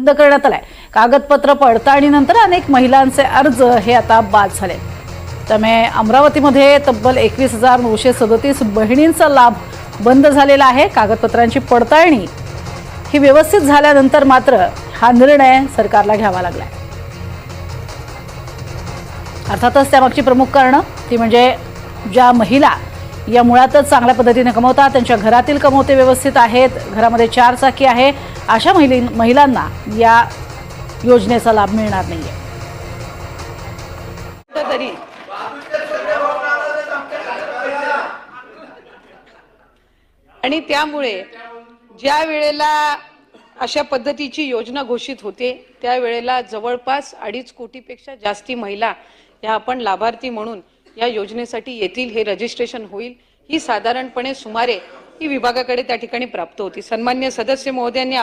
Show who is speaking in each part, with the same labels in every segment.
Speaker 1: बंद करण्यात आलाय। कागदपत्र पडताळणीनंतर अनेक महिलांचे अर्ज हे आता बाद झाले। त्यामुळे अमरावतीमध्ये तब्बल 21,937 बहिणींचा लाभ बंद झालेला आहे। कागदपत्रांची पडताळणी ही व्यवस्थित झाल्यानंतर मात्र हा निर्णय सरकारला घ्यावा लागलाय। अर्थातच त्यामागची प्रमुख कारणं ती म्हणजे ज्या महिला या मुळातच चांगल्या पद्धतीने कमवतात, त्यांच्या घरातील कमवते व्यवस्थित आहेत, घरामध्ये 4 चाकी आहे, अशा महिलांना या योजनेचा लाभ मिळणार नाहीये।
Speaker 2: आणि त्यामुळे ज्या वेळेला अशा पद्धतीची योजना घोषित होते त्यावेळेला जवळपास 2.5 कोटीपेक्षा जास्ती महिला या आपण लाभार्थी म्हणून या योजनेसाठी येतील, हे रजिस्ट्रेशन होईल, ही साधारणपणे सुमारे ही विभागाकडे त्या ठिकाणी प्राप्त होती। सन्माननीय सदस्य महोदयांनी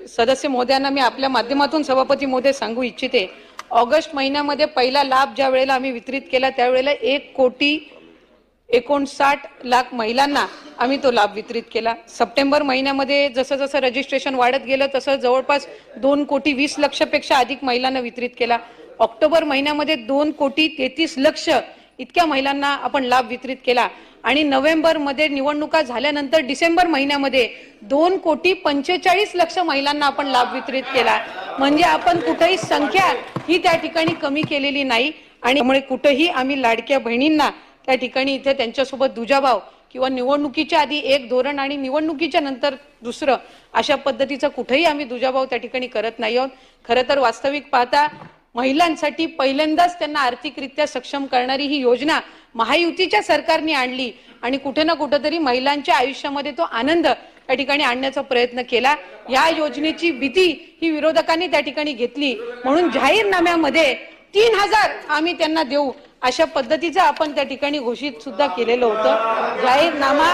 Speaker 2: सदस्य मी आपल्या माध्यमातून सभापती महोदय सांगू इच्छिते, ऑगस्ट महिन्यामध्ये पहिला लाभ ज्या वेळेला आम्ही वितरित केला त्यावेळेला 1,59,00,000 महिलांना आम्ही तो लाभ वितरित केला। सप्टेंबर महिन्यामध्ये जसं जसं रजिस्ट्रेशन वाढत गेलं तसं जवळपास 2,20,00,000 पेक्षा अधिक महिलांना वितरित केला। ऑक्टोबर महिन्यामध्ये 2,33,00,000 इतक्या महिलांना आपण लाभ वितरित केला आणि नोव्हेंबर मध्ये निवडणुका झाल्यानंतर डिसेंबर महिन्यामध्ये 2,45,00,000 महिलांना आपण लाभ वितरित केला। म्हणजे आपण कुठेही संख्या ही त्या ठिकाणी कमी केलेली नाही आणि त्यामुळे कुठेही आम्ही लाडक्या बहिणींना त्या ठिकाणी इथे त्यांच्यासोबत दुजाभाव किंवा निवडणुकीच्या आधी एक धोरण आणि निवडणुकीच्या नंतर दुसरं अशा पद्धतीचा कुठेही आम्ही दुजाभाव त्या ठिकाणी करत नाही आहोत। खरं तर वास्तविक पाहता महिलांसाठी पहिल्यांदाच त्यांना आर्थिकरित्या सक्षम करणारी ही योजना महायुतीच्या सरकारने आणली आणि कुठे ना कुठेतरी महिलांच्या आयुष्यामध्ये तो आनंद त्या ठिकाणी आणण्याचा प्रयत्न केला। या योजनेची भीती ही विरोधकांनी त्या ठिकाणी घेतली म्हणून जाहीरनाम्यामध्ये 3,000 आम्ही त्यांना देऊ अशा पद्धतीचं आपण त्या ठिकाणी घोषित सुद्धा केलेलं होतं। जाहीरनामा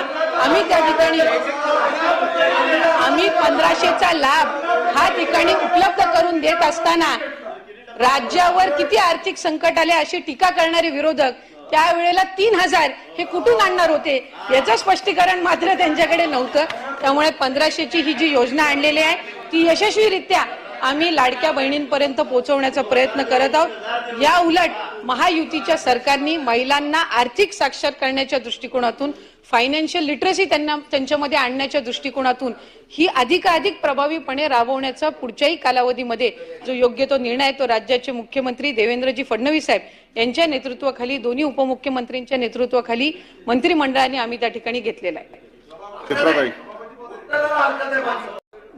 Speaker 2: आम्ही त्या ठिकाणी 1500चा लाभ हा ठिकाणी उपलब्ध करून देत असताना राज्यावर किती आर्थिक संकट आले अशी टीका करणारे विरोधक त्यावेळेला 3,000 हे कुठून आणणार होते याचं स्पष्टीकरण मात्र त्यांच्याकडे नव्हतं। त्यामुळे 1500ची ही जी योजना आणलेली आहे ती यशस्वीरित्या आम्ही लाडक्या बहिणींपर्यंत पोहोचवण्याचा प्रयत्न करत आहोत। या उलट महायुतीच्या सरकारने महिलांना आर्थिक साक्षर करण्याच्या दृष्टिकोनातून फायनान्शियल लिटरसी त्यांच्यामध्ये आणण्याच्या दृष्टिकोनातून ही अधिकाधिक प्रभावीपणे राबवण्याचा पुढच्याही कालावधीमध्ये जो योग्य तो निर्णय तो राज्याचे मुख्यमंत्री देवेंद्रजी फडणवीस साहेब यांच्या नेतृत्वाखाली दोन्ही उपमुख्यमंत्र्यांच्या नेतृत्वाखाली मंत्रिमंडळाने आम्ही त्या ठिकाणी घेतलेला आहे।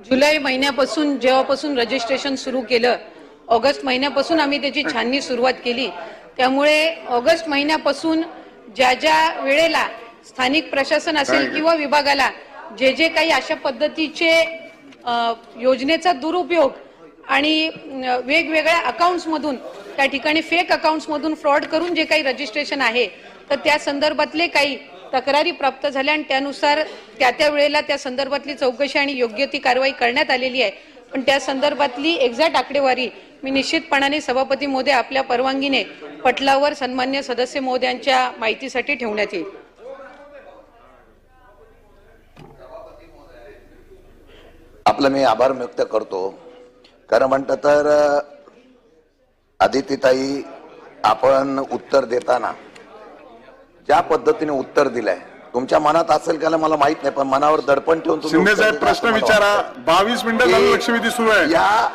Speaker 2: जुलै महिन्यापासून जेव्हापासून रजिस्ट्रेशन सुरू केलं, ऑगस्ट महिन्यापासून आम्ही त्याची छाननी सुरुवात केली। त्यामुळे ऑगस्ट महिन्यापासून ज्या ज्या वेळेला स्थानिक प्रशासन असेल किंवा विभागाला जे काही अशा पद्धतीचे योजनेचा दुरुपयोग आणि वेगवेगळ्या अकाउंट्समधून त्या ठिकाणी फेक अकाउंट्समधून फ्रॉड करून जे काही रजिस्ट्रेशन आहे तर त्या संदर्भातले काही तक्रारी प्राप्त झाल्या आणि त्यानुसार त्या वेळेला त्या संदर्भातली चौकशी आणि योग्य ती कारवाई करण्यात आलेली आहे। पण त्या संदर्भातली एक्झॅक्ट आकडेवारी मी निश्चितपणाने सभापती महोदय आपल्या परवानगीने पटलावर सन्मान्य सदस्य महोदयांच्या माहितीसाठी ठेवण्यात येईल।
Speaker 3: आपलं मी आभार व्यक्त करतो। कारण म्हणतं तर आदित्यताई आपण उत्तर देताना ज्या पद्धतीने उत्तर दिलंय तुमच्या मनात असेल का मला माहित नाही, पण मनावर दडपण ठेवून
Speaker 4: शिंदे साहेब प्रश्न विचारा। 22 मिनिटं झाली लक्षवेधी सुरू आहे।
Speaker 3: या